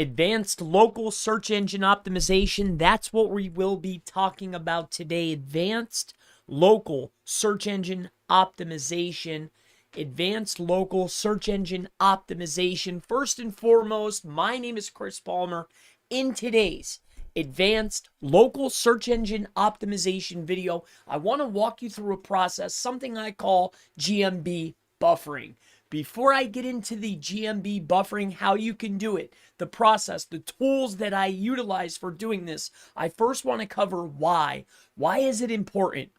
Advanced local search engine optimization. That's what we will be talking about today. Advanced local search engine optimization. Advanced local search engine optimization. First and foremost, my name is Chris Palmer. In today's advanced local search engine optimization video, I want to walk you through a process, something I call GMB buffering. Before I get into the GMB buffering, how you can do it, the process, the tools that I utilize for doing this, I first want to cover why. Why is it important?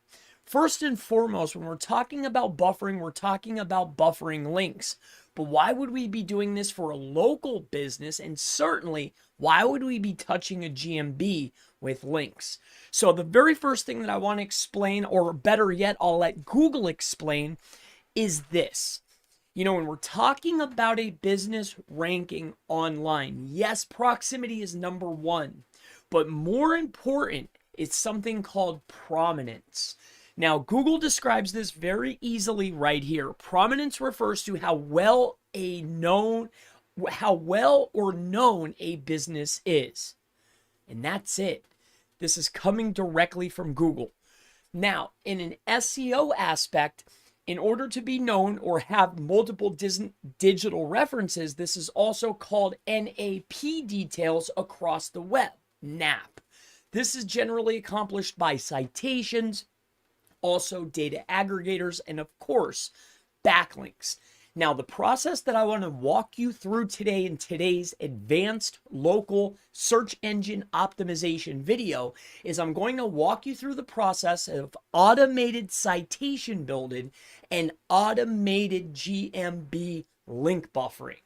First and foremost, when we're talking about buffering, we're talking about buffering links. But why would we be doing this for a local business? And certainly, why would we be touching a GMB with links? So the very first thing that I want to explain, or better yet, I'll let Google explain, is this. You know, when we're talking about a business ranking online, yes, proximity is number one, but more important, it's something called prominence. Now, Google describes this very easily right here. Prominence refers to how well or known a business is. And that's it. This is coming directly from Google. Now, in an SEO aspect, in order to be known or have multiple digital references, this is also called NAP details across the web, NAP. This is generally accomplished by citations, also data aggregators, and of course, backlinks. Now, the process that I want to walk you through today in today's advanced local search engine optimization video is I'm going to walk you through the process of automated citation building and automated GMB link buffering.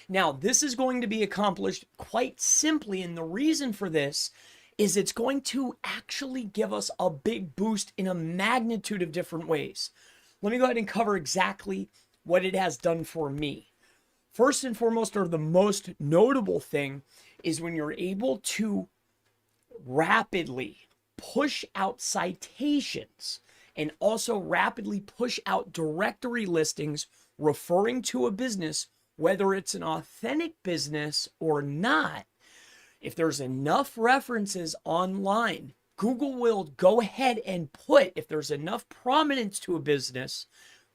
Now, this is going to be accomplished quite simply, and the reason for this is it's going to actually give us a big boost in a magnitude of different ways. Let me go ahead and cover exactly what it has done for me. First and foremost, or the most notable thing, is when you're able to rapidly push out citations and also rapidly push out directory listings referring to a business, whether it's an authentic business or not. If there's enough references online, Google will go ahead and put, if there's enough prominence to a business,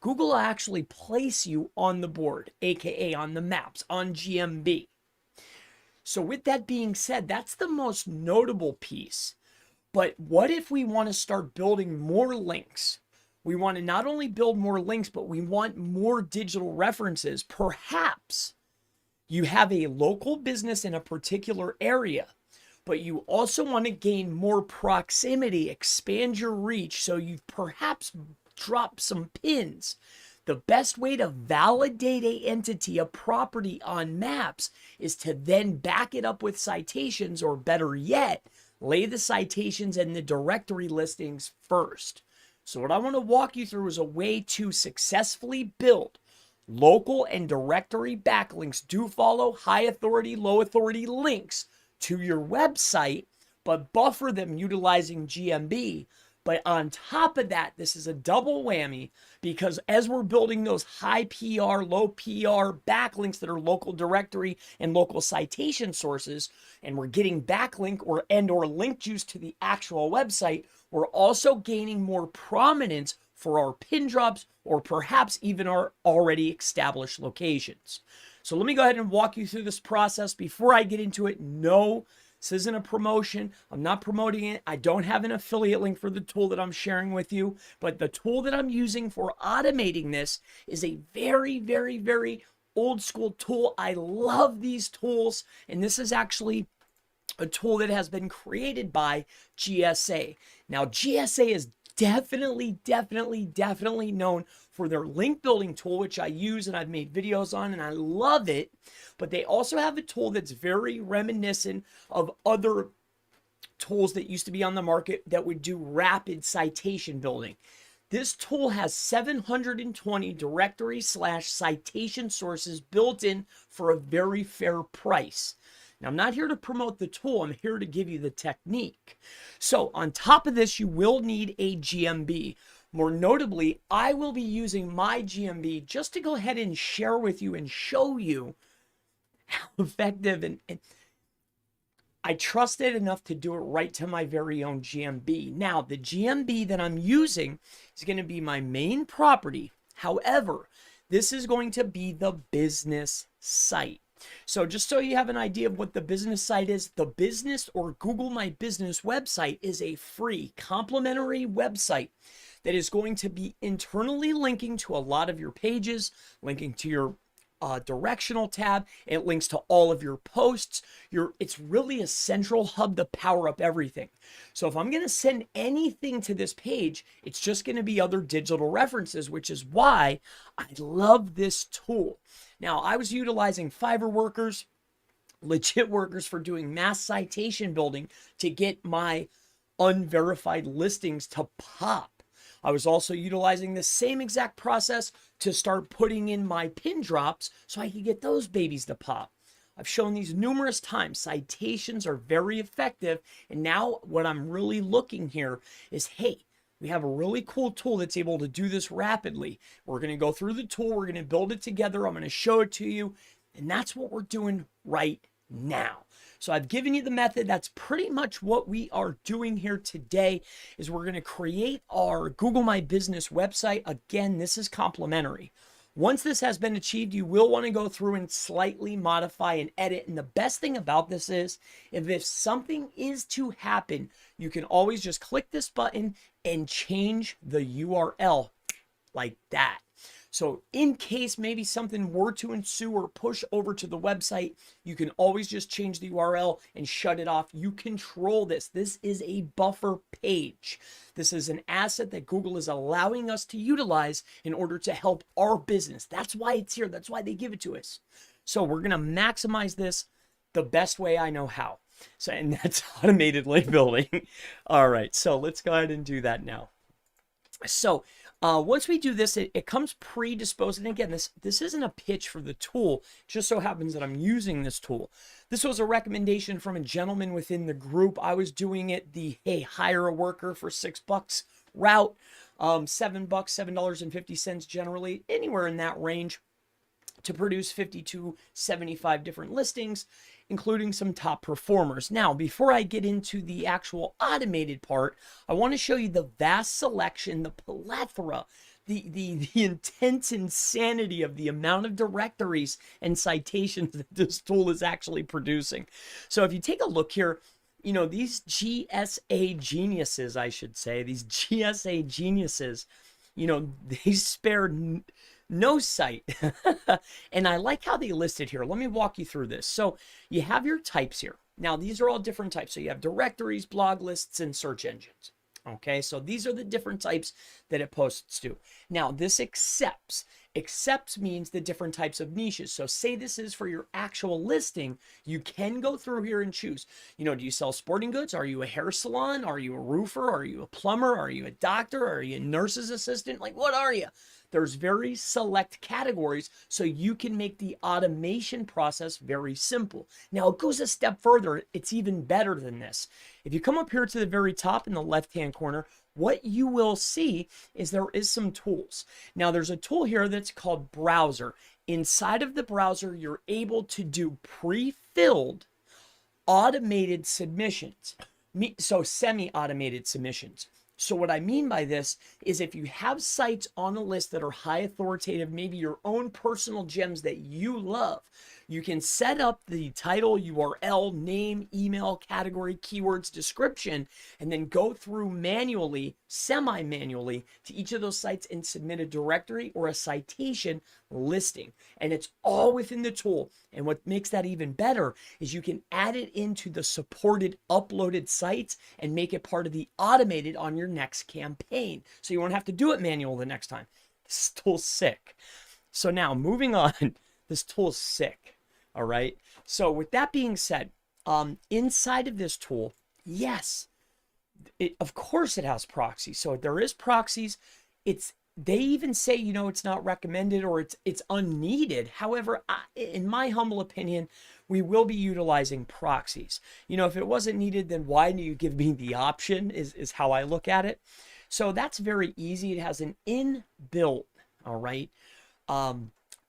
Google will actually place you on the board, aka on the maps, on GMB. So with that being said, that's the most notable piece. But what if we want to start building more links? We want to not only build more links, but we want more digital references. Perhaps you have a local business in a particular area, but you also want to gain more proximity, expand your reach, so you perhaps drop some pins. The best way to validate an entity, a property on maps, is to then back it up with citations, or better yet, lay the citations and the directory listings first. So what I want to walk you through is a way to successfully build local and directory backlinks. Do follow high authority, low authority links to your website, but buffer them utilizing GMB. But on top of that, this is a double whammy, because as we're building those high PR, low PR backlinks that are local directory and local citation sources, and we're getting backlink or link juice to the actual website, we're also gaining more prominence for our pin drops, or perhaps even our already established locations. So let me go ahead and walk you through this process. Before I get into it, no, this isn't a promotion. I'm not promoting it. I don't have an affiliate link for the tool that I'm sharing with you, but the tool that I'm using for automating this is a very, very, very old school tool. I love these tools, and this is actually a tool that has been created by GSA. Now, GSA is definitely known for their link building tool, which I use and I've made videos on and I love it. But they also have a tool that's very reminiscent of other tools that used to be on the market that would do rapid citation building. This tool has 720 directory/citation sources built in for a very fair price. Now, I'm not here to promote the tool. I'm here to give you the technique. So on top of this, you will need a GMB. More notably, I will be using my GMB just to go ahead and share with you and show you how effective and I trust it enough to do it right to my very own GMB. Now, the GMB that I'm using is going to be my main property. However, this is going to be the business site. So just so you have an idea of what the business site is, the business or Google My Business website is a free complimentary website that is going to be internally linking to a lot of your pages, linking to your directional tab. It links to all of your posts. It's really a central hub to power up everything. So if I'm going to send anything to this page, it's just going to be other digital references, which is why I love this tool. Now, I was utilizing Fiverr workers, legit workers, for doing mass citation building to get my unverified listings to pop. I was also utilizing the same exact process to start putting in my pin drops so I could get those babies to pop. I've shown these numerous times. Citations are very effective. And now what I'm really looking here is, hey, we have a really cool tool that's able to do this rapidly. We're going to go through the tool. We're going to build it together. I'm going to show it to you. And that's what we're doing right now. So I've given you the method. That's pretty much what we are doing here today is we're going to create our Google My Business website. Again, this is complimentary. Once this has been achieved, you will want to go through and slightly modify and edit. And the best thing about this is if something is to happen, you can always just click this button and change the URL like that. So in case maybe something were to ensue or push over to the website, you can always just change the URL and shut it off. You control this. This is a buffer page. This is an asset that Google is allowing us to utilize in order to help our business. That's why it's here. That's why they give it to us. So we're going to maximize this the best way I know how. So, and that's automated link building. All right, so let's go ahead and do that now. So once we do this, it comes predisposed. And again, this isn't a pitch for the tool. It just so happens that I'm using this tool. This was a recommendation from a gentleman within the group. I was doing it the, hey, hire a worker for $6 route, $7, $7.50 generally, anywhere in that range, to produce 50 to 75 different listings, including some top performers. Now, before I get into the actual automated part, I want to show you the vast selection, the plethora, the intense insanity of the amount of directories and citations that this tool is actually producing. So if you take a look here, you know, these GSA geniuses, I should say, these GSA geniuses, you know, they spare no site. And I like how they listed here. Let me walk you through this. So you have your types here. Now, these are all different types. So you have directories, blog lists, and search engines. Okay, so these are the different types that it posts to. Now, this accepts. Accepts means the different types of niches. So say this is for your actual listing, you can go through here and choose. You know, do you sell sporting goods? Are you a hair salon? Are you a roofer? Are you a plumber? Are you a doctor? Are you a nurse's assistant? Like, what are you? There's very select categories, so you can make the automation process very simple. Now, it goes a step further. It's even better than this. If you come up here to the very top in the left-hand corner, what you will see is there is some tools. Now, there's a tool here that's called Browser. Inside of the browser, you're able to do pre-filled automated submissions. So semi-automated submissions. So what I mean by this is if you have sites on a list that are high authoritative, maybe your own personal gems that you love, you can set up the title, URL, name, email, category, keywords, description, and then go through manually, semi-manually to each of those sites and submit a directory or a citation listing. And it's all within the tool. And what makes that even better is you can add it into the supported uploaded sites and make it part of the automated on your next campaign. So you won't have to do it manual the next time. This tool's sick. So now moving on, this tool's sick. All right. So with that being said, inside of this tool, yes, of course it has proxies. So there is proxies. They even say, you know, it's not recommended or it's unneeded. However, in my humble opinion, we will be utilizing proxies. You know, if it wasn't needed, then why do you give me the option is how I look at it. So that's very easy. It has an inbuilt, all right,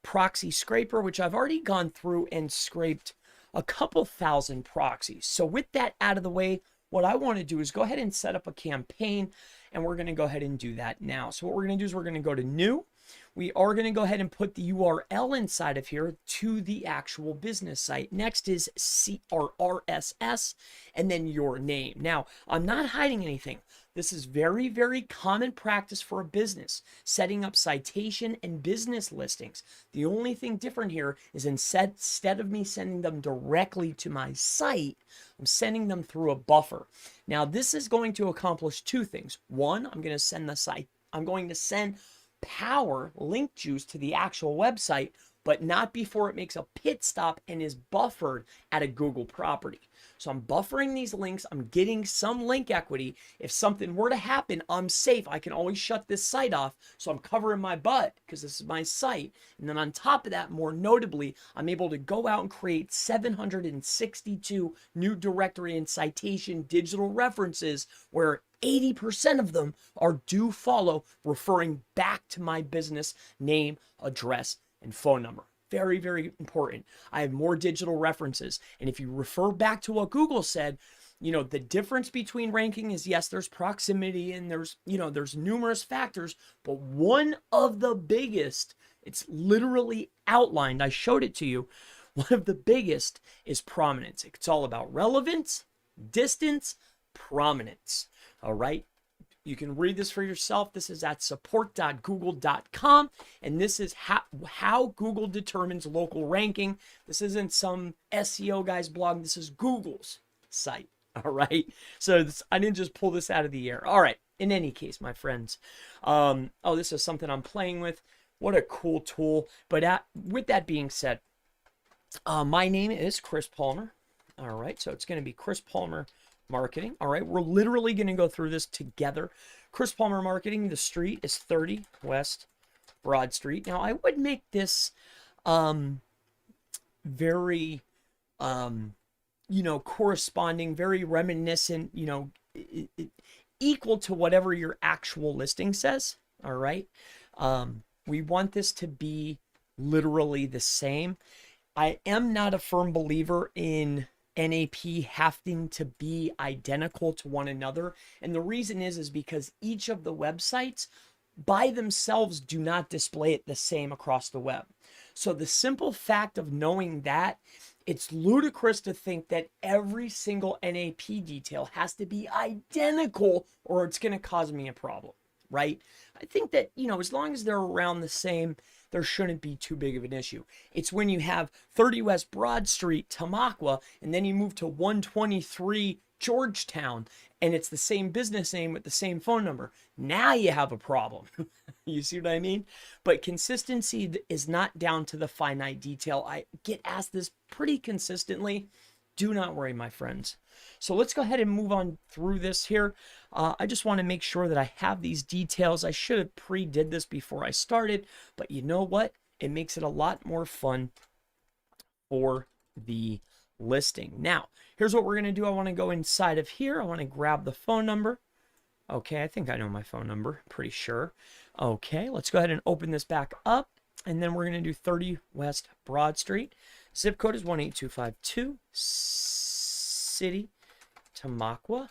proxy scraper, which I've already gone through and scraped a couple thousand proxies. So with that out of the way, what I want to do is go ahead and set up a campaign, and we're going to go ahead and do that now. So what we're going to do is we're going to go to new. We are going to go ahead and put the URL inside of here to the actual business site. Next is RSS and then your name. Now, I'm not hiding anything. This is very, very common practice for a business, setting up citation and business listings. The only thing different here is instead of me sending them directly to my site, I'm sending them through a buffer. Now, this is going to accomplish two things. One, I'm going to send power link juice to the actual website, but not before it makes a pit stop and is buffered at a Google property. So I'm buffering these links. I'm getting some link equity. If something were to happen, I'm safe. I can always shut this site off. So I'm covering my butt because this is my site. And then on top of that, more notably, I'm able to go out and create 762 new directory and citation digital references where 80% of them are do follow, referring back to my business name, address, and phone number. Very, very important. I have more digital references. And if you refer back to what Google said, the difference between ranking is, yes, there's proximity and there's numerous factors, but one of the biggest, it's literally outlined. I showed it to you. One of the biggest is prominence. It's all about relevance, distance, prominence. All right. You can read this for yourself. This is at support.google.com. And this is how Google determines local ranking. This isn't some SEO guy's blog. This is Google's site. All right. So I didn't just pull this out of the air. All right. In any case, my friends, this is something I'm playing with. What a cool tool. But with that being said, my name is Chris Palmer. All right. So it's going to be Chris Palmer Marketing. All right, we're literally going to go through this together. Chris Palmer Marketing. The street is 30 West Broad Street. Now, I would make this very, corresponding, very reminiscent, equal to whatever your actual listing says. All right, we want this to be literally the same. I am not a firm believer in NAP having to be identical to one another. And the reason is because each of the websites by themselves do not display it the same across the web. So the simple fact of knowing that, it's ludicrous to think that every single NAP detail has to be identical or it's going to cause me a problem, right? I think that, as long as they're around the same, there shouldn't be too big of an issue. It's when you have 30 West Broad Street, Tamaqua, and then you move to 123 Georgetown, and it's the same business name with the same phone number. Now you have a problem. You see what I mean? But consistency is not down to the finite detail. I get asked this pretty consistently. Do not worry, my friends. So let's go ahead and move on through this here. I just want to make sure that I have these details. I should have pre-did this before I started, but you know what? It makes it a lot more fun for the listing. Now, here's what we're going to do. I want to go inside of here. I want to grab the phone number. Okay, I think I know my phone number. Pretty sure. Okay, let's go ahead and open this back up. And then we're going to do 30 West Broad Street. Zip code is 18252. City, Tamaqua.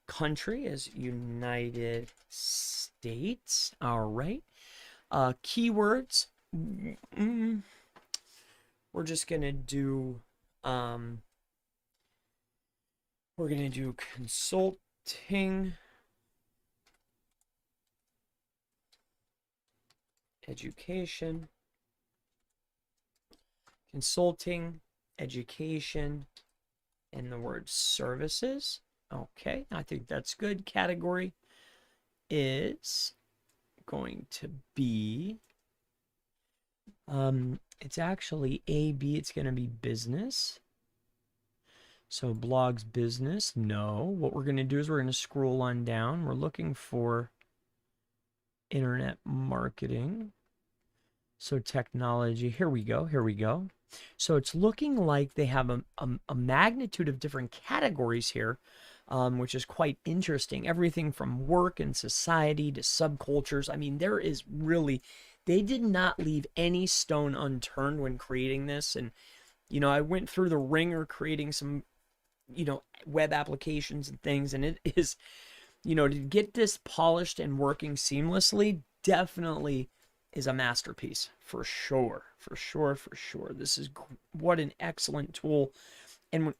Country is United States. All right. Keywords. We're just going to do, consulting, education, and the word services. Okay, I think that's good. Category is going to be, it's actually AB, it's going to be business. So blogs, business, no. What we're going to do is we're going to scroll on down. We're looking for internet marketing. So technology, here we go. So it's looking like they have a magnitude of different categories here, which is quite interesting. Everything from work and society to subcultures. I mean, there is really, they did not leave any stone unturned when creating this. And You know, I went through the ringer creating some, you know, web applications and things, and it is, you know, to get this polished and working seamlessly definitely is a masterpiece for sure. For sure, for sure. This is what an excellent tool. And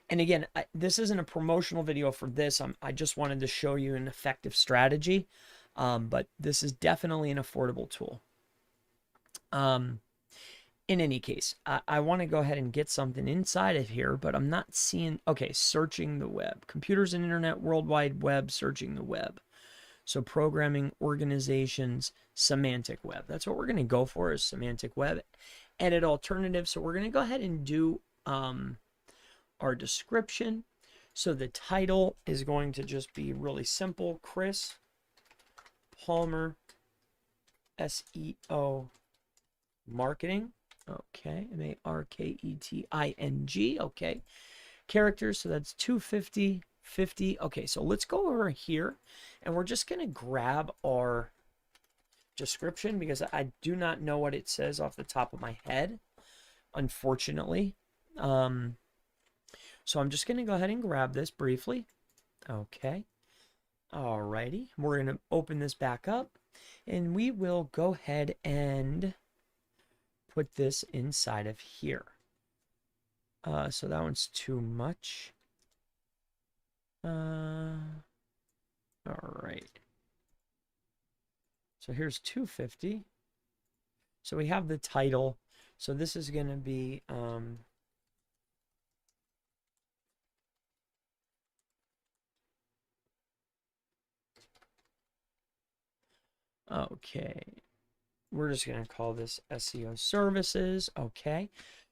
again, this isn't a promotional video for this. I just wanted to show you an effective strategy. But this is definitely an affordable tool. In any case, I want to go ahead and get something inside of here, but I'm not seeing, okay, searching the web. Computers and internet, World Wide Web, searching the web. So programming, organizations, semantic web. That's what we're going to go for, is semantic web. Edit alternative. So we're going to go ahead and do our description. So the title is going to just be really simple. Chris Palmer, SEO marketing. Okay, marketing. Okay, characters. So that's 250, 50. Okay, so let's go over here, and we're just gonna grab our description because I do not know what it says off the top of my head, unfortunately. So I'm just gonna go ahead and grab this briefly. Okay. Alrighty, we're going to open this back up, and we will go ahead and put this inside of here. So that one's too much. Alright. So here's 250. So we have the title. So this is going to be... okay, we're just going to call this SEO services. Okay,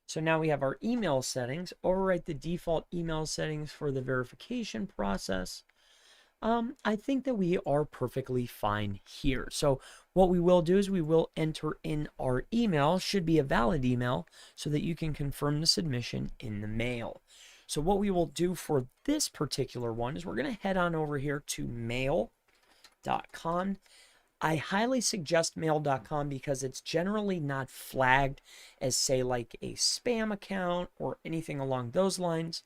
so now we have our email settings. Overwrite the default email settings for the verification process. I think that we are perfectly fine here. So what we will do is we will enter in our email, should be a valid email, so that you can confirm the submission in the mail. So what we will do for this particular one is we're going to head on over here to mail.com. I highly suggest mail.com because it's generally not flagged as, say, like a spam account or anything along those lines.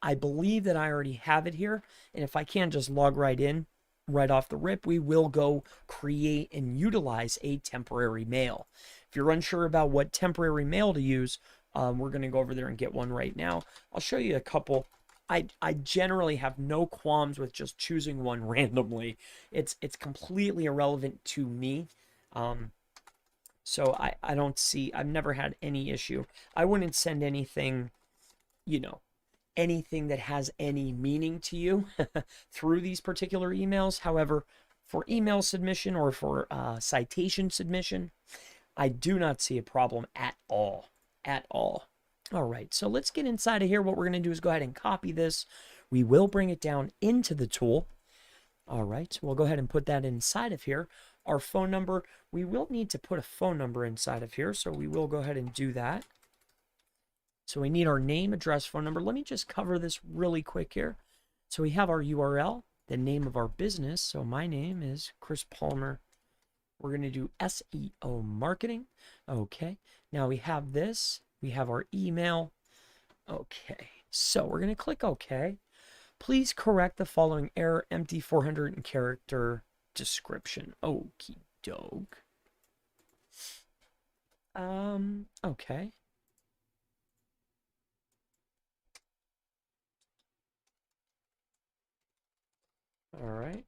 I believe that I already have it here, and if I can just log right in right off the rip, we will go create and utilize a temporary mail. If you're unsure about what temporary mail to use, we're going to go over there and get one right now. I'll show you a couple. I generally have no qualms with just choosing one randomly. It's completely irrelevant to me. So I don't see, I've never had any issue. I wouldn't send anything, you know, anything that has any meaning to you through these particular emails. However, for email submission or for citation submission, I do not see a problem at all. At all. All right, so let's get inside of here. What we're going to do is go ahead and copy this. We will bring it down into the tool. All right, so we'll go ahead and put that inside of here. Our phone number, we will need to put a phone number inside of here, so we will go ahead and do that. So we need our name, address, phone number. Let me just cover this really quick here. So we have our URL, the name of our business. So my name is Chris Palmer. We're going to do SEO marketing. Okay, now we have this. We have our email. Okay, so we're going to click OK. Please correct the following error, empty 400 character description. Okie doke. Okay. All right.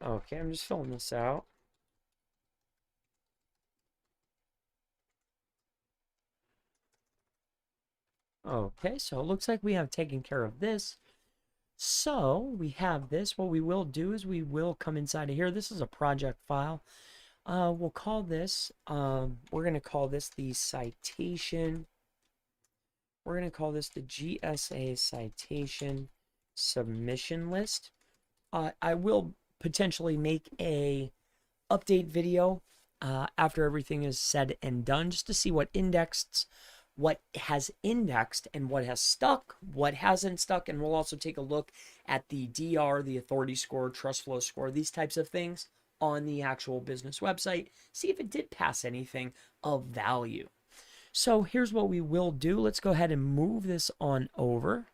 Okay, I'm just filling this out. Okay, so it looks like we have taken care of this. So we have this. What we will do is we will come inside of here. This is a project file. We'll call this, we're going to call this the citation. We're going to call this the GSA citation submission list. I will potentially make a update video after everything is said and done, just to see what indexed, what has indexed and what has stuck, what hasn't stuck, and we'll also take a look at the DR, the authority score, trust flow score, these types of things on the actual business website, see if it did pass anything of value. So here's what we will do. Let's go ahead and move this on over.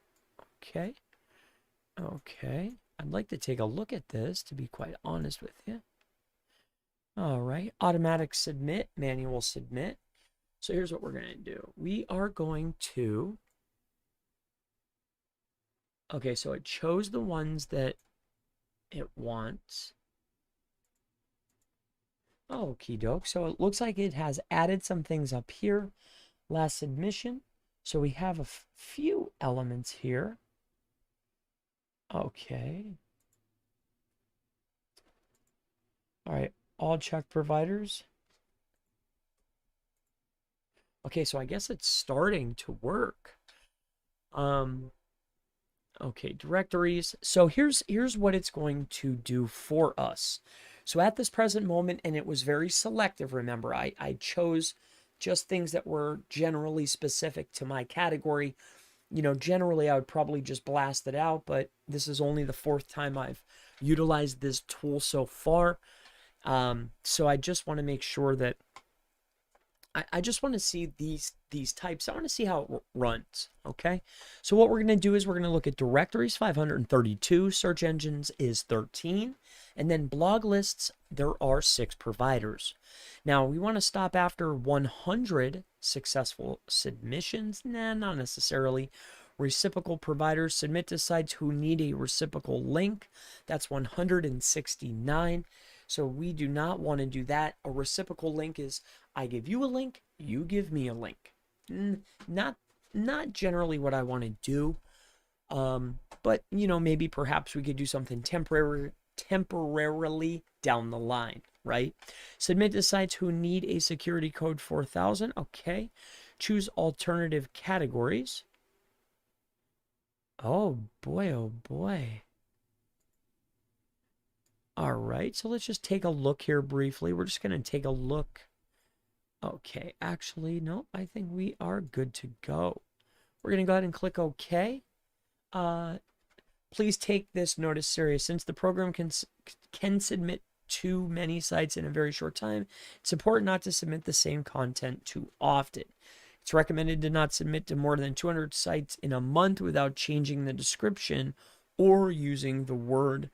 Okay. Okay. I'd like to take a look at this, to be quite honest with you. All right. Automatic submit, manual submit. So here's what we're going to do. We are going to... Okay, so it chose the ones that it wants. Okie doke. So it looks like it has added some things up here. Last submission. So we have a few elements here. Okay. All right. All check providers. Okay, so I guess it's starting to work. Okay, directories. So here's what it's going to do for us. So at this present moment, and it was very selective, remember, I chose just things that were generally specific to my category. You know, generally I would probably just blast it out, but this is only the 4th time I've utilized this tool so far. So I just want to make sure that I just want to see these types. I want to see how it runs, okay? So what we're going to do is we're going to look at directories, 532, search engines is 13, and then blog lists, there are 6 providers. Now, we want to stop after 100 successful submissions. Nah, not necessarily. Reciprocal providers submit to sites who need a reciprocal link. That's 169. So we do not want to do that. A reciprocal link is I give you a link, you give me a link. Not generally what I want to do. But, you know, maybe perhaps we could do something temporarily down the line, right? Submit to sites who need a security code 4000. Okay. Choose alternative categories. Oh boy, oh boy. All right, so let's just take a look here briefly. We're just going to take a look. Okay, actually, no, I think we are good to go. We're going to go ahead and click OK. Please take this notice serious. Since the program can submit too many sites in a very short time, it's important not to submit the same content too often. It's recommended to not submit to more than 200 sites in a month without changing the description or using the word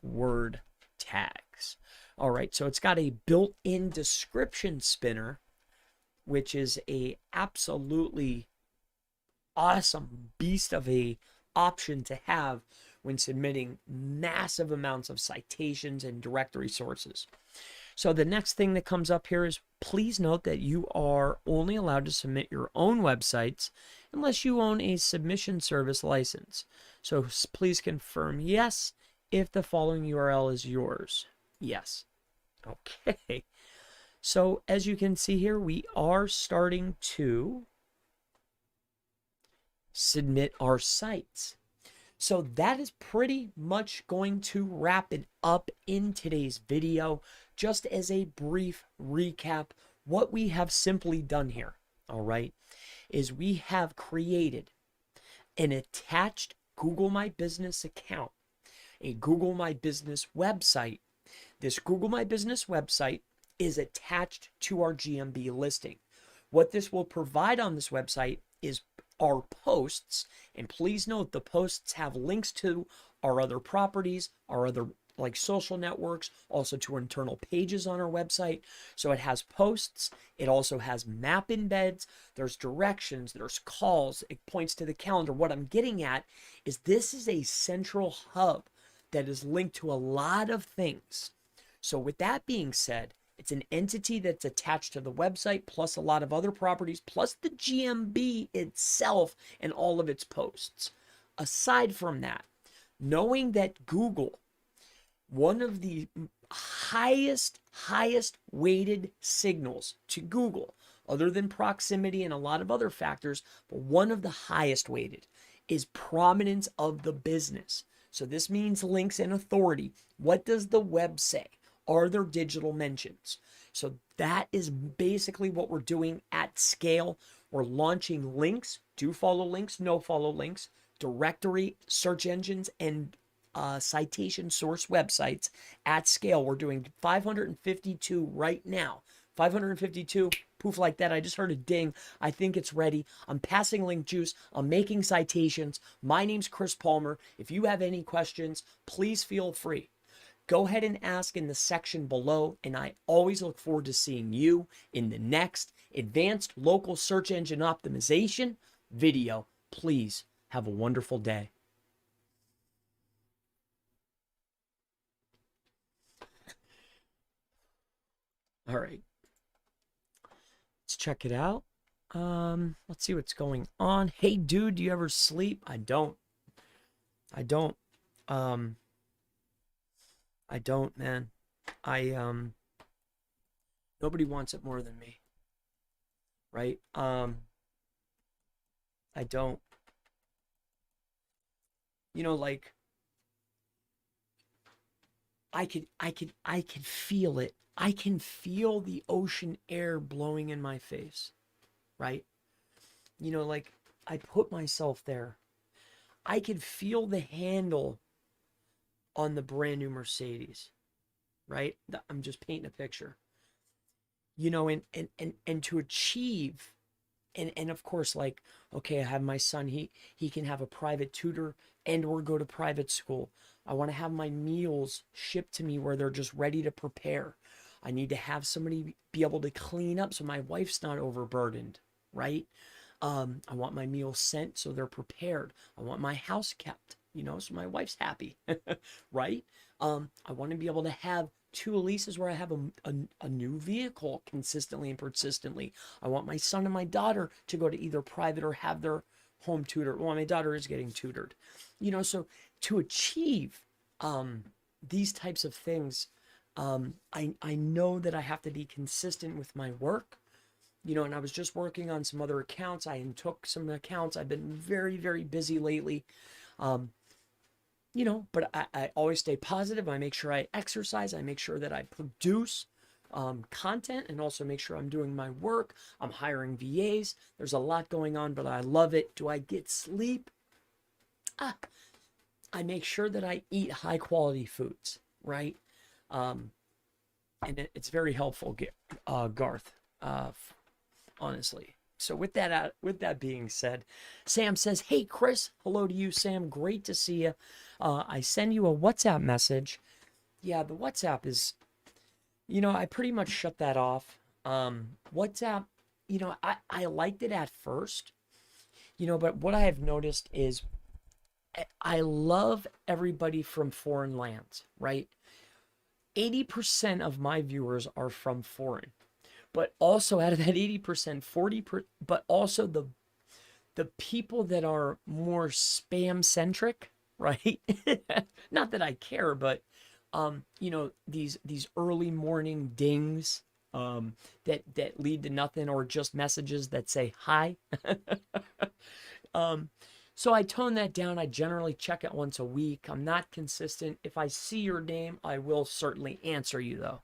word tags. All right, so it's got a built-in description spinner, which is a absolutely awesome beast of a option to have when submitting massive amounts of citations and directory sources. So the next thing that comes up here is please note that you are only allowed to submit your own websites unless you own a submission service license. So please confirm yes if the following URL is yours. Yes. Okay. So as you can see here, we are starting to submit our sites. So that is pretty much going to wrap it up in today's video. Just as a brief recap, what we have simply done here, all right, is we have created an attached Google My Business account, a Google My Business website. This Google My Business website is attached to our GMB listing. What this will provide on this website is our posts, and please note the posts have links to our other properties, our other like social networks, also to internal pages on our website. So it has posts, it also has map embeds, there's directions, there's calls, it points to the calendar. What I'm getting at is this is a central hub that is linked to a lot of things. So with that being said, it's an entity that's attached to the website, plus a lot of other properties, plus the GMB itself and all of its posts. Aside from that, knowing that Google, one of the highest weighted signals to Google, other than proximity and a lot of other factors, but one of the highest weighted is prominence of the business. So this means links and authority. What does the web say? Are there digital mentions? So that is basically what we're doing at scale. We're launching links, do follow links, no follow links, directory, search engines, and citation source websites at scale. We're doing 552 right now. 552, poof, like that. I just heard a ding. I think it's ready. I'm passing link juice. I'm making citations. My name's Chris Palmer. If you have any questions, please feel free. Go ahead and ask in the section below, and I always look forward to seeing you in the next Advanced Local Search Engine Optimization video. Please have a wonderful day. All right, let's check it out. Let's see what's going on. Hey, dude, do you ever sleep? I don't, man. Nobody wants it more than me, right? I don't, like, I could feel it. I can feel the ocean air blowing in my face, right? Like, I put myself there. I could feel the handle on the brand new Mercedes, right? I'm just painting a picture, and to achieve, and of course, like, okay, I have my son, he can have a private tutor and or go to private school. I want to have my meals shipped to me where they're just ready to prepare. I need to have somebody be able to clean up so my wife's not overburdened, right? I want my meals sent so they're prepared. I want my house kept, so my wife's happy, right? I want to be able to have 2 leases where I have a new vehicle consistently and persistently. I want my son and my daughter to go to either private or have their home tutor. Well, my daughter is getting tutored, so to achieve these types of things, I know that I have to be consistent with my work, and I was just working on some other accounts. I took some accounts. I've been very, very busy lately. But I always stay positive. I make sure I exercise. I make sure that I produce content and also make sure I'm doing my work. I'm hiring VAs. There's a lot going on, but I love it. Do I get sleep? I make sure that I eat high quality foods, right? And it's very helpful, Garth, honestly. So with that being said, Sam says, "Hey Chris, hello to you, Sam. Great to see you. I send you a WhatsApp message." Yeah, the WhatsApp is, I pretty much shut that off. WhatsApp, I liked it at first, but what I have noticed is I love everybody from foreign lands, right? 80% of my viewers are from foreign. But also out of that 80%, 40%, but also the people that are more spam centric, right? Not that I care, but these early morning dings that lead to nothing, or just messages that say hi. So I tone that down. I generally check it once a week. I'm not consistent. If I see your name, I will certainly answer you though.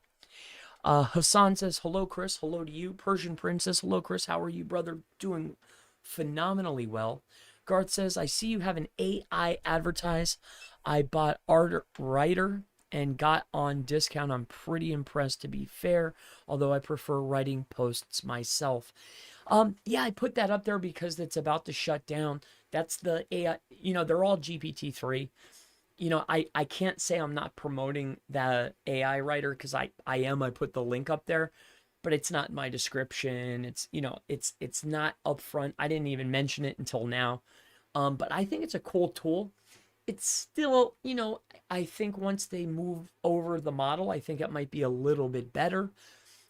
Hassan says, "Hello, Chris. Hello to you." Persian Princess, "Hello, Chris. How are you, brother?" Doing phenomenally well. Garth says, "I see you have an AI advertise. I bought Art Writer and got on discount. I'm pretty impressed, to be fair, although I prefer writing posts myself." Yeah, I put that up there because it's about to shut down. That's the AI, they're all GPT-3. I can't say I'm not promoting the AI writer, because I am. I put the link up there, but it's not in my description. It's, it's not upfront. I didn't even mention it until now. But I think it's a cool tool. It's still, I think once they move over the model, I think it might be a little bit better.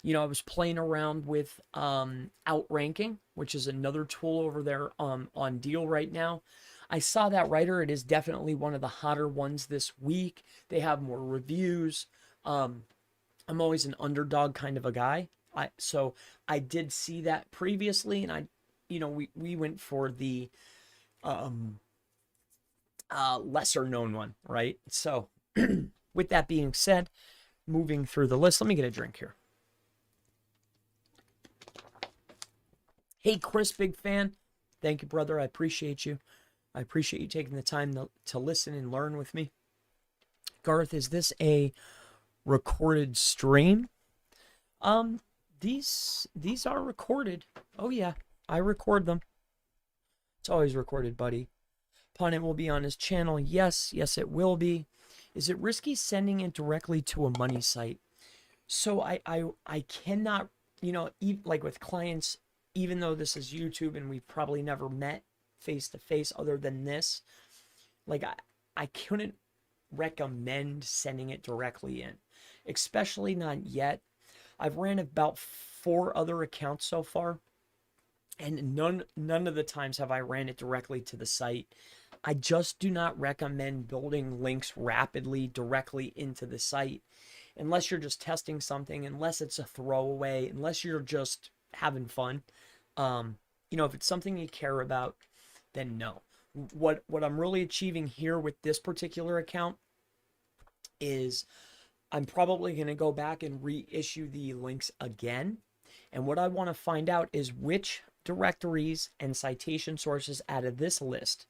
I was playing around with Outranking, which is another tool over there on deal right now. I saw that writer. It is definitely one of the hotter ones this week. They have more reviews. I'm always an underdog kind of a guy. So I did see that previously, and we went for the lesser known one, right? So with that being said, moving through the list, let me get a drink here. Hey, Chris, big fan. Thank you, brother. I appreciate you. I appreciate you taking the time to listen and learn with me. Garth, is this a recorded stream? These are recorded. Oh yeah, I record them. It's always recorded, buddy. Pundit will be on his channel. Yes, it will be. Is it risky sending it directly to a money site? So I cannot, like with clients, even though this is YouTube and we've probably never met face to face other than this, like I couldn't recommend sending it directly in, especially not yet. I've ran about 4 other accounts so far, and none of the times have I ran it directly to the site. I just do not recommend building links rapidly directly into the site unless you're just testing something, unless it's a throwaway, unless you're just having fun. If it's something you care about, then no. What I'm really achieving here with this particular account is I'm probably going to go back and reissue the links again. And what I want to find out is which directories and citation sources out of this list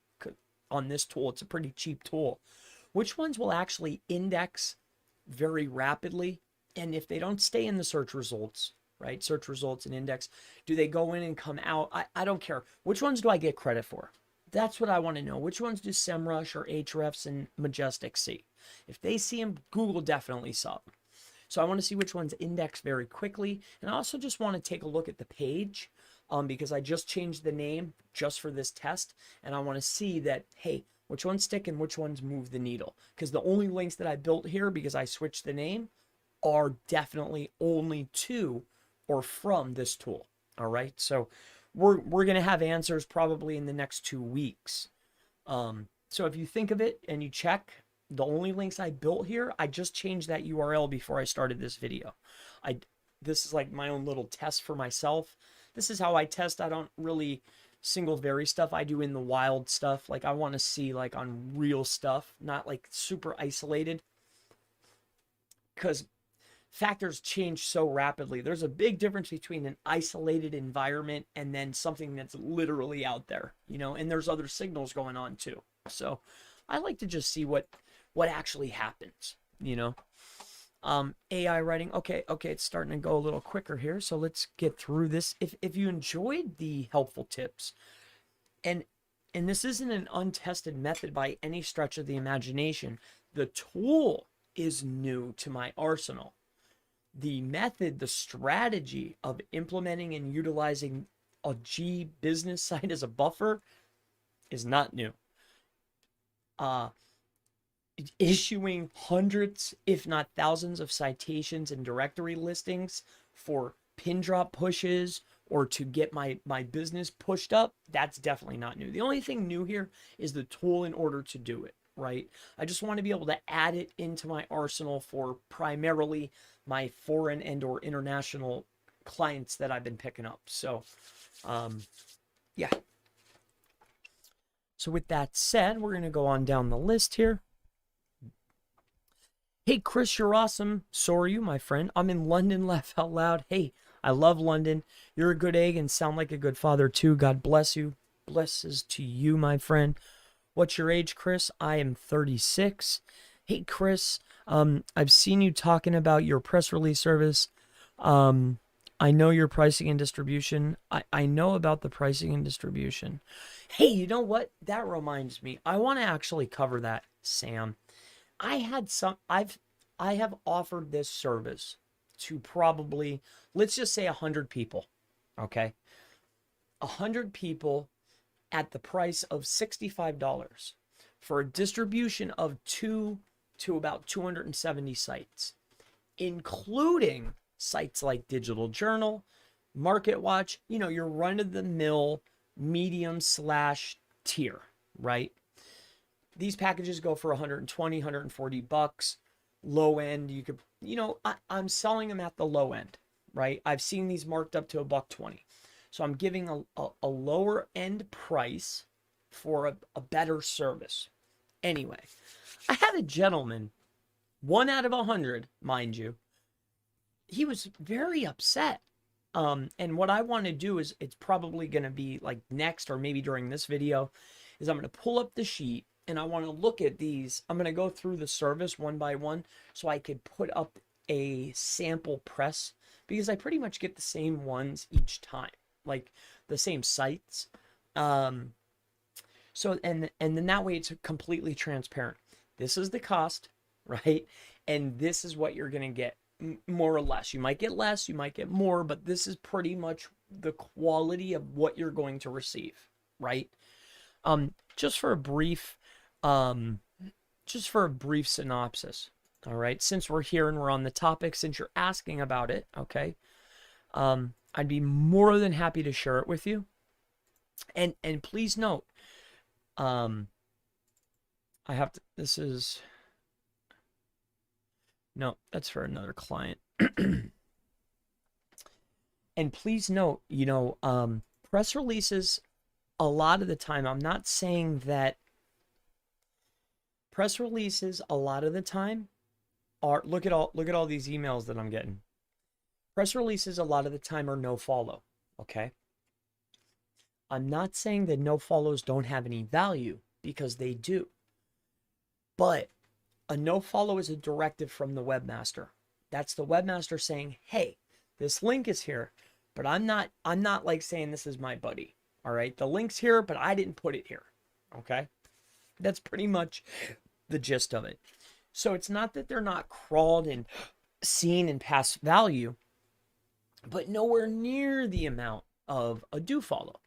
on this tool, it's a pretty cheap tool, which ones will actually index very rapidly. And if they don't stay in the search results, right? Search results and index, do they go in and come out? I don't care. Which ones do I get credit for? That's what I want to know. Which ones do SEMrush or Ahrefs and Majestic see? If they see them, Google definitely saw them. So I want to see which ones index very quickly. And I also just want to take a look at the page because I just changed the name just for this test. And I want to see that, hey, which ones stick and which ones move the needle. Because the only links that I built here, because I switched the name, are definitely only to or from this tool. All right. So we're going to have answers probably in the next 2 weeks. So if you think of it and you check, the only links I built here, I just changed that URL before I started this video. This is like my own little test for myself. This is how I test. I don't really single vary stuff. I do in the wild stuff. Like I want to see like on real stuff, not like super isolated. Because factors change so rapidly. There's a big difference between an isolated environment and then something that's literally out there, and there's other signals going on too. So I like to just see what actually happens, AI writing. Okay, it's starting to go a little quicker here. So let's get through this. If you enjoyed the helpful tips, and this isn't an untested method by any stretch of the imagination, the tool is new to my arsenal. The method, the strategy of implementing and utilizing a G business site as a buffer is not new. Issuing hundreds, if not thousands, of citations and directory listings for pin drop pushes or to get my business pushed up, that's definitely not new. The only thing new here is the tool in order to do it, right? I just want to be able to add it into my arsenal for primarily my foreign and or international clients that I've been picking up. So, yeah. So with that said, we're going to go on down the list here. Hey, Chris, you're awesome. So are you, my friend. I'm in London, laugh out loud. Hey, I love London. You're a good egg and sound like a good father too. God bless you. Blesses to you, my friend. What's your age, Chris? I am 36. Hey, Chris, I've seen you talking about your press release service. I know your pricing and distribution. I know about the pricing and distribution. Hey, you know what? That reminds me. I want to actually cover that, Sam. I have offered this service to probably, let's just say 100 people, okay? 100 people at the price of $65 for a distribution of 2 to about 270 sites, including sites like Digital Journal, MarketWatch, your run-of-the-mill medium/tier, right? These packages go for 120, 140 bucks. Low end, you could, I'm selling them at the low end, right? I've seen these marked up to $120. So I'm giving a lower end price for a better service. Anyway, I had a gentleman, 1 out of 100, mind you. He was very upset And what I want to do is, it's probably going to be like next, or maybe during this video, is I'm going to pull up the sheet and I want to look at these. I'm going to go through the service one by one so I could put up a sample press, because I pretty much get the same ones each time, like the same sites. So, and then that way it's completely transparent. This is the cost, right? And this is what you're going to get, more or less. You might get less, you might get more, but this is pretty much the quality of what you're going to receive, right? Just for a brief synopsis, all right? Since we're here and we're on the topic, since you're asking about it, okay? I'd be more than happy to share it with you. And please note, I have to, this is, no, that's for another client. And please note, you know, press releases, a lot of the time, I'm not saying that press releases a lot of the time are, look at all these emails that I'm getting. Press releases a lot of the time are no follow, okay? I'm not saying that no follows don't have any value, because they do. But a no follow is a directive from the webmaster. That's the webmaster saying, hey, this link is here, but I'm not like saying this is my buddy. All right, the link's here, but I didn't put it here. Okay, that's pretty much the gist of it. So it's not that they're not crawled and seen and past value, but nowhere near the amount of a do follow.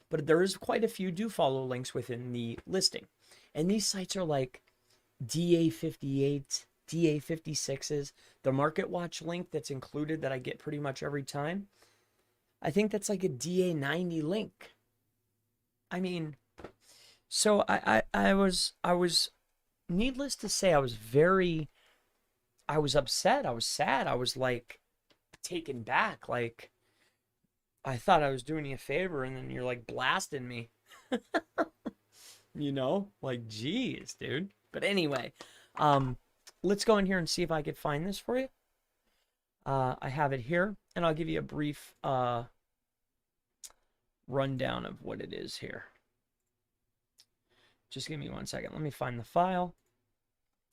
But there is quite a few do follow links within the listing. And these sites are like DA58, DA56s, the Market Watch link that's included that I get pretty much every time. I think that's like a DA90 link. I mean, so I was, needless to say, I was upset. I was sad. I was like taken back. Like, I thought I was doing you a favor, and then you're like blasting me. You know, like, geez, dude. But anyway, let's go in here and see if I could find this for you. I have it here, and I'll give you a brief rundown of what it is here. Just give me 1 second. Let me find the file.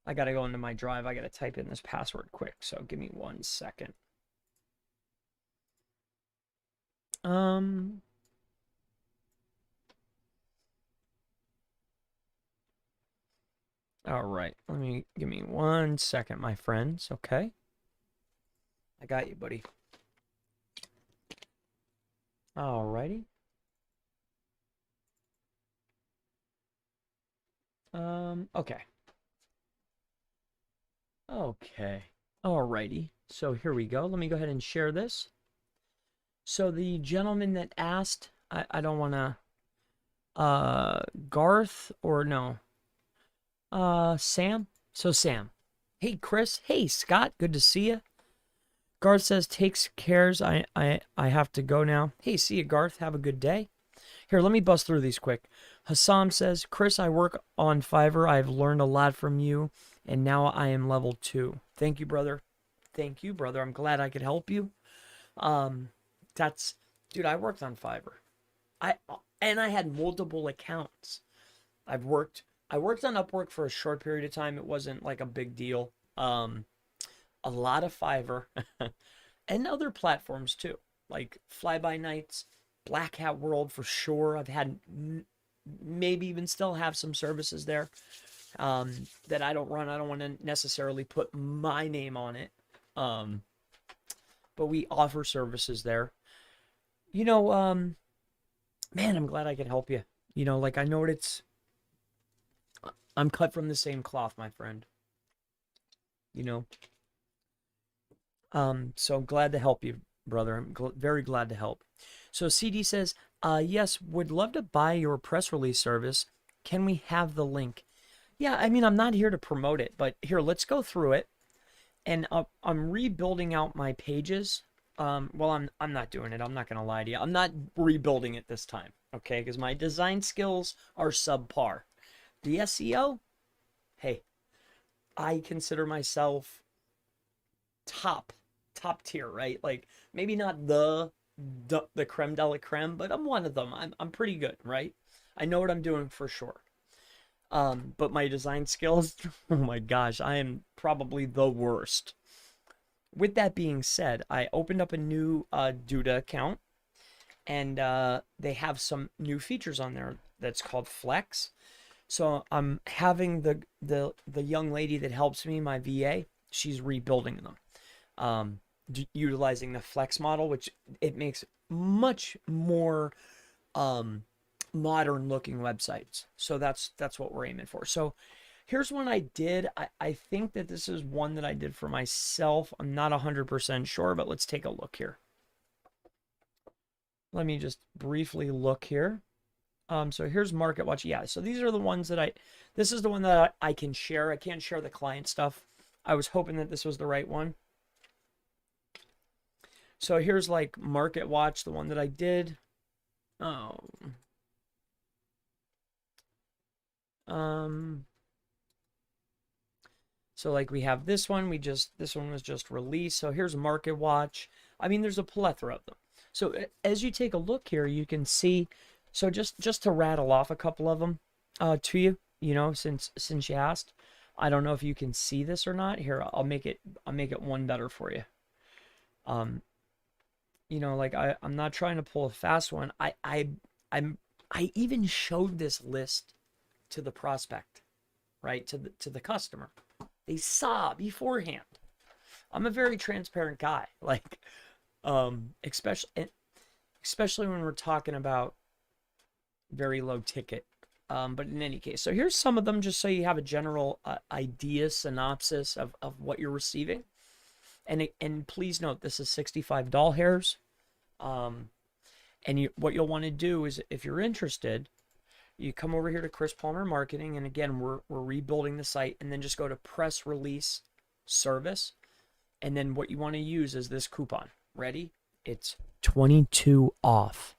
I got to go into my drive. I got to type in this password quick, so give me 1 second. All right, give me 1 second, my friends, okay? I got you, buddy. All righty. Okay. Okay. All righty. So here we go. Let me go ahead and share this. So the gentleman that asked, I don't want to, Garth, or no, Sam. So Sam, hey Chris, hey Scott, good to see you. Garth says takes cares. I have to go now. Hey, see you, Garth. Have a good day. Here, let me bust through these quick. Hassam says, Chris, I work on Fiverr. I've learned a lot from you, and now I am level 2. Thank you, brother. Thank you, brother. I'm glad I could help you. Dude, I worked on Fiverr. I had multiple accounts. I worked on Upwork for a short period of time. It wasn't like a big deal. A lot of Fiverr and other platforms too, like Fly By Nights, Black Hat World for sure. I've had maybe even still have some services there that I don't run. I don't want to necessarily put my name on it. But we offer services there. You know, man, I'm glad I could help you. You know, like I know I'm cut from the same cloth, my friend. You know, so I'm glad to help you, brother. I'm very glad to help. So CD says, yes, would love to buy your press release service. Can we have the link? Yeah, I mean, I'm not here to promote it, but here, let's go through it. And I'm rebuilding out my pages. Well, I'm not doing it. I'm not going to lie to you. I'm not rebuilding it this time, okay? Because my design skills are subpar. The SEO, hey, I consider myself top tier, right? Like maybe not the the creme de la creme, but I'm one of them. I'm pretty good, right? I know what I'm doing for sure. But my design skills, oh my gosh, I am probably the worst. With that being said, I opened up a new Duda account, and they have some new features on there that's called Flex. So I'm having the young lady that helps me, my VA, she's rebuilding them, utilizing the Flex model, which it makes much more modern looking websites. So that's what we're aiming for. So here's one I did. I think that this is one that I did for myself. I'm not 100% sure, but let's take a look here. Let me just briefly look here. So here's Market Watch. Yeah, so these are the ones that this is the one that I can share. I can't share the client stuff. I was hoping that this was the right one. So here's like Market Watch, the one that I did. Oh. So like we have this one, this one was just released. So here's Market Watch. I mean, there's a plethora of them. So as you take a look here, you can see, so just to rattle off a couple of them to you, since you asked. I don't know if you can see this or not. Here, I'll make it one better for you. Like I'm not trying to pull a fast one. I even showed this list to the prospect, right? To the customer. They saw beforehand. I'm a very transparent guy. Like, especially when we're talking about very low ticket. But in any case, so here's some of them just so you have a general idea, synopsis of what you're receiving. And please note, this is 65 doll hairs. And what you'll want to do is, if you're interested, you come over here to Chris Palmer Marketing, and again, we're rebuilding the site, and then just go to press release service, and then what you want to use is this coupon. Ready? It's 22 off.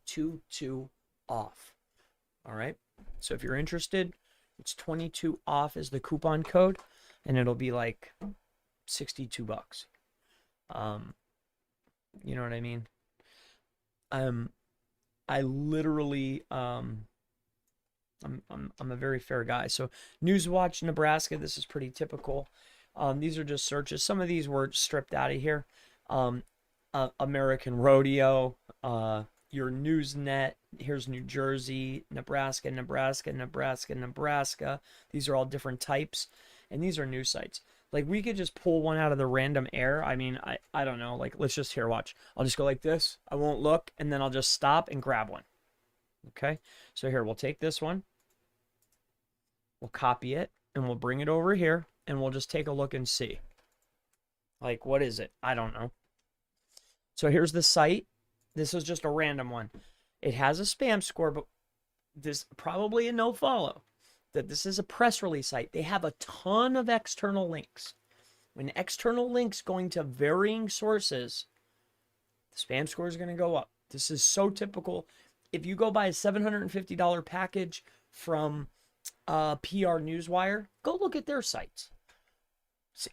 22 off. All right. So if you're interested, it's 22 off is the coupon code, and it'll be like 62 bucks. You know what I mean? I literally, I'm a very fair guy. So Newswatch, Nebraska, this is pretty typical. These are just searches. Some of these were stripped out of here. American Rodeo, your Newsnet, here's New Jersey, Nebraska, Nebraska, Nebraska, Nebraska. These are all different types, and these are news sites. Like, we could just pull one out of the random air. I mean, I don't know. Like, let's just watch. I'll just go like this. I won't look, and then I'll just stop and grab one. Okay? So here, we'll take this one. We'll copy it, and we'll bring it over here, and we'll just take a look and see. Like, what is it? I don't know. So here's the site. This is just a random one. It has a spam score, but this probably a no follow. That this is a press release site. They have a ton of external links. When external links going to varying sources, the spam score is going to go up. This is so typical. If you go buy a $750 package from PR Newswire, go look at their sites.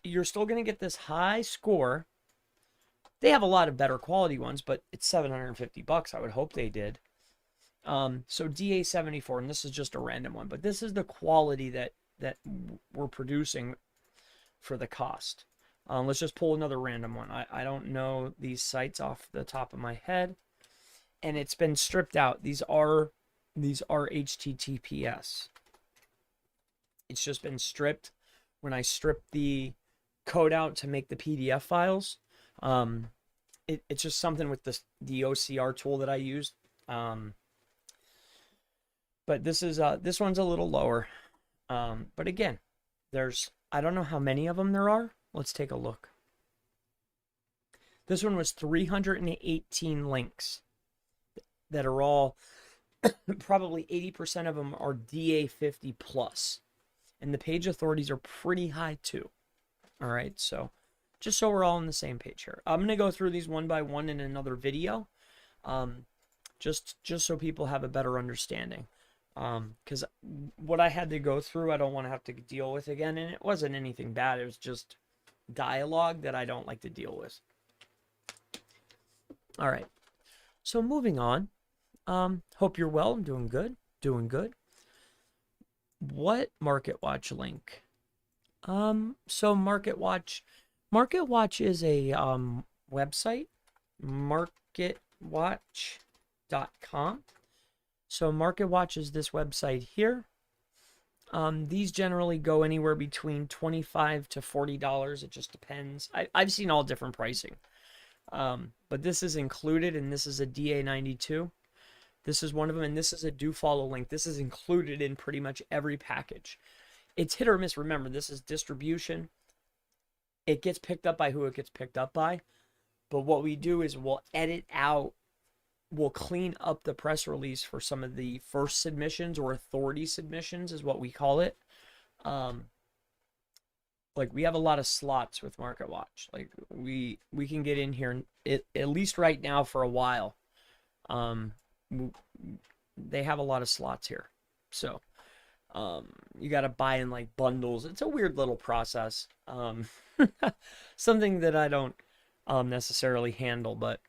You're still going to get this high score. They have a lot of better quality ones, but it's $750. I would hope they did. So DA74, and this is just a random one, but this is the quality that we're producing for the cost. Let's just pull another random one. I don't know these sites off the top of my head, and it's been stripped out. These are HTTPS. It's just been stripped. When I stripped the code out to make the PDF files, it's just something with the OCR tool that I used. But this one's a little lower. But again, I don't know how many of them there are. Let's take a look. This one was 318 links that are all, probably 80% of them are DA50 plus. And the page authorities are pretty high too. All right, so just so we're all on the same page here. I'm going to go through these one by one in another video, just so people have a better understanding. Because what I had to go through, I don't want to have to deal with again, and it wasn't anything bad. It was just dialogue that I don't like to deal with. All right. So moving on. Hope you're well. I'm doing good. Doing good. What Market Watch link? So Market Watch is a website, marketwatch.com. So Market Watch is this website here. These generally go anywhere between $25 to $40. It just depends. I've seen all different pricing. But this is included, and this is a DA92. This is one of them, and this is a do follow link. This is included in pretty much every package. It's hit or miss. Remember, this is distribution. It gets picked up by who it gets picked up by. But what we do is we'll edit out, we'll clean up the press release for some of the first submissions, or authority submissions is what we call it. Like, we have a lot of slots with Market Watch. Like, we can get in here, and at least right now for a while, they have a lot of slots here. So you got to buy in like bundles. It's a weird little process. Something that I don't necessarily handle, but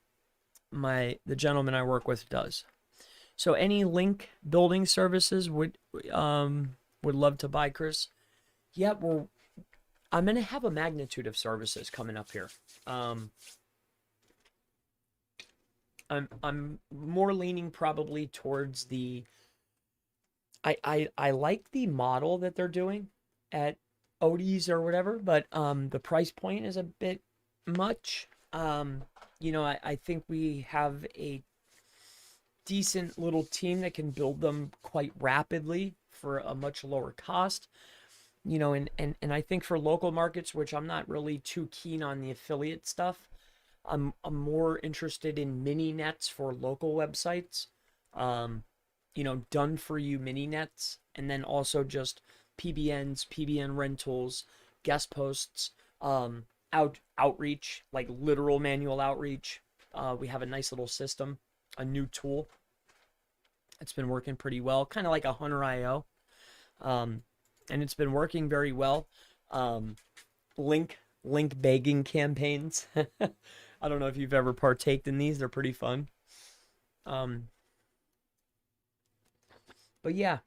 the gentleman I work with does. So any link building services would love to buy, Chris. Yeah, I'm gonna have a magnitude of services coming up here. I'm more leaning probably towards the I like the model that they're doing at Odie's or whatever, but the price point is a bit much. I think we have a decent little team that can build them quite rapidly for a much lower cost. And I think for local markets, which I'm not really too keen on the affiliate stuff, I'm more interested in mini nets for local websites. Done for you mini nets, and then also just PBNs, PBN rentals, guest posts, outreach, like literal manual outreach. We have a nice little system, a new tool. It's been working pretty well, kind of like a Hunter.io. And it's been working very well. Link begging campaigns. I don't know if you've ever partaked in these. They're pretty fun. But yeah,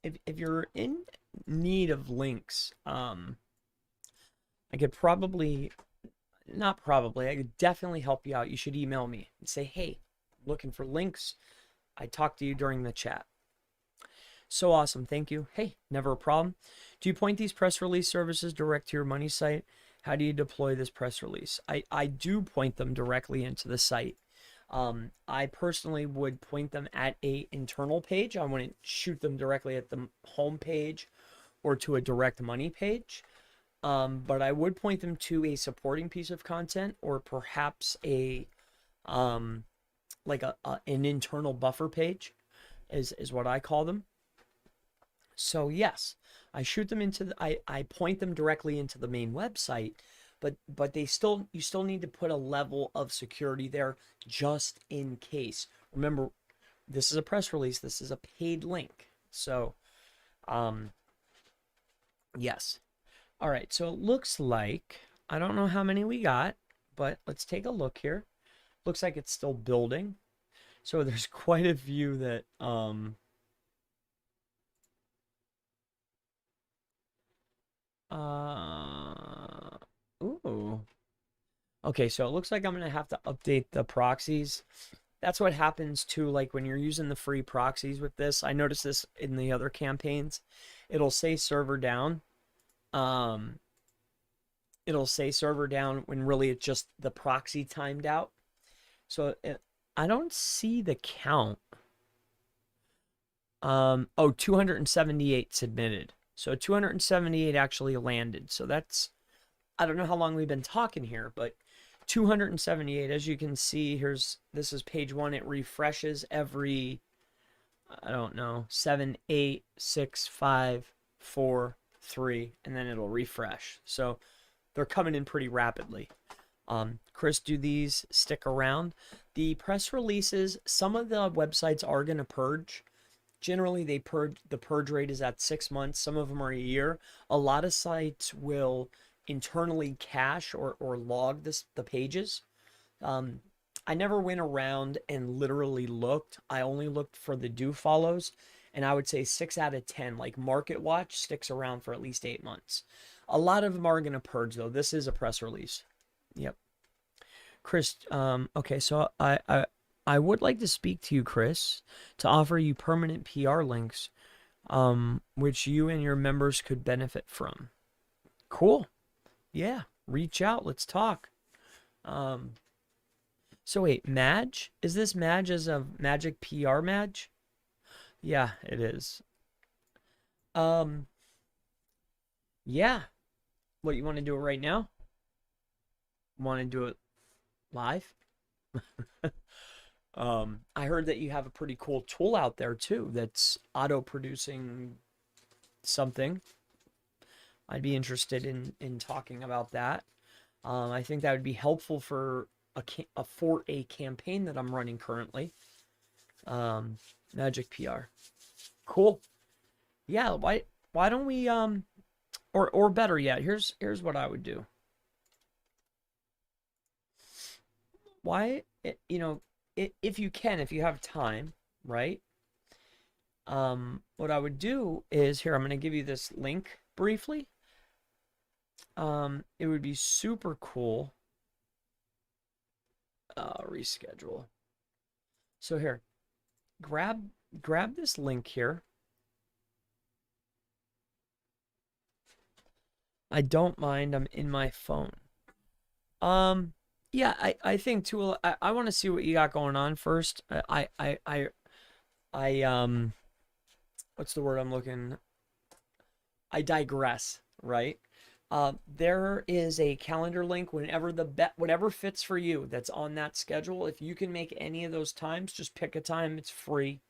if you're in need of links, I could I could definitely help you out. You should email me and say, hey, I'm looking for links. I talked to you during the chat. So awesome. Thank you. Hey, never a problem. Do you point these press release services direct to your money site? How do you deploy this press release? I do point them directly into the site. I personally would point them at a internal page. I wouldn't shoot them directly at the home page or to a direct money page. But I would point them to a supporting piece of content, or perhaps an internal buffer page is what I call them. So yes, I shoot them into I point them directly into the main website, but you still need to put a level of security there just in case. Remember, this is a press release, this is a paid link. So yes. All right, so it looks like, I don't know how many we got, but let's take a look here. Looks like it's still building. So there's quite a few that ooh. Okay, so it looks like I'm gonna have to update the proxies. That's what happens too, like when you're using the free proxies with this. I noticed this in the other campaigns. It'll say server down. It'll say server down when really it's just the proxy timed out. So I don't see the count. 278 submitted. So 278 actually landed. So that's, I don't know how long we've been talking here, but 278, as you can see, this is page 1. It refreshes every, I don't know, 7, 8, 6, 5, 4, 3, and then it'll refresh. So they're coming in pretty rapidly. Chris, do these stick around? The press releases, some of the websites are going to purge. Generally, the purge rate is at 6 months. Some of them are a year. A lot of sites will internally cache or log the pages. I never went around and literally looked. I only looked for the do follows, and I would say 6 out of 10, like Market Watch, sticks around for at least 8 months. A lot of them are going to purge, though. This is a press release. Yep. Chris, okay, so I would like to speak to you, Chris, to offer you permanent PR links, which you and your members could benefit from. Cool. Yeah, reach out. Let's talk. So wait, Madge? Is this Madge as a Magic PR Madge? Yeah, it is. Um, yeah. What, you want to do it right now? Want to do it live? I heard that you have a pretty cool tool out there too that's auto producing something. I'd be interested in talking about that. I think that would be helpful for a campaign that I'm running currently. Magic PR. Cool. Yeah, why don't we or better yet, here's what I would do. Why, you know, if you can, if you have time, right? What I would do is, here, I'm going to give you this link briefly. It would be super cool. Reschedule. So here, grab this link here. I don't mind. I'm in my phone. Yeah, I think too. I want to see what you got going on first. What's the word I'm looking? I digress, right? There is a calendar link whenever whatever fits for you that's on that schedule. If you can make any of those times, just pick a time. It's free.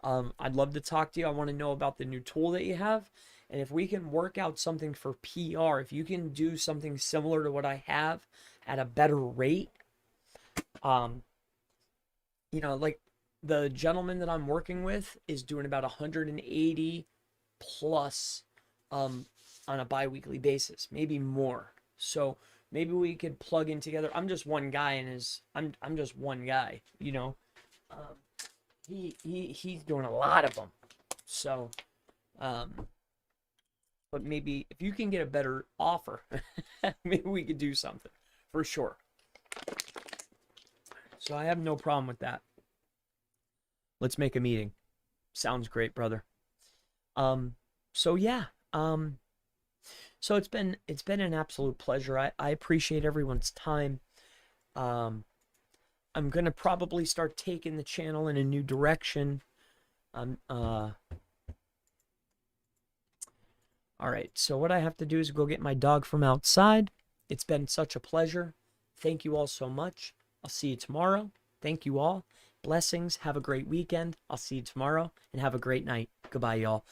I'd love to talk to you. I want to know about the new tool that you have. And if we can work out something for PR, if you can do something similar to what I have at a better rate, like the gentleman that I'm working with is doing about 180 plus on a bi-weekly basis, maybe more. So maybe we could plug in together. I'm just one guy I'm just one guy, he's doing a lot of them. So but maybe if you can get a better offer, maybe we could do something for sure. So I have no problem with that. Let's make a meeting. Sounds great, brother. So yeah. So it's been an absolute pleasure. I appreciate everyone's time. I'm gonna probably start taking the channel in a new direction. All right, so what I have to do is go get my dog from outside. It's been such a pleasure. Thank you all so much. I'll see you tomorrow. Thank you all. Blessings. Have a great weekend. I'll see you tomorrow, and have a great night. Goodbye, y'all.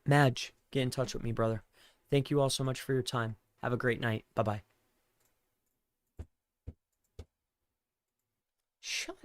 Madge, get in touch with me, brother. Thank you all so much for your time. Have a great night. Bye-bye. Shut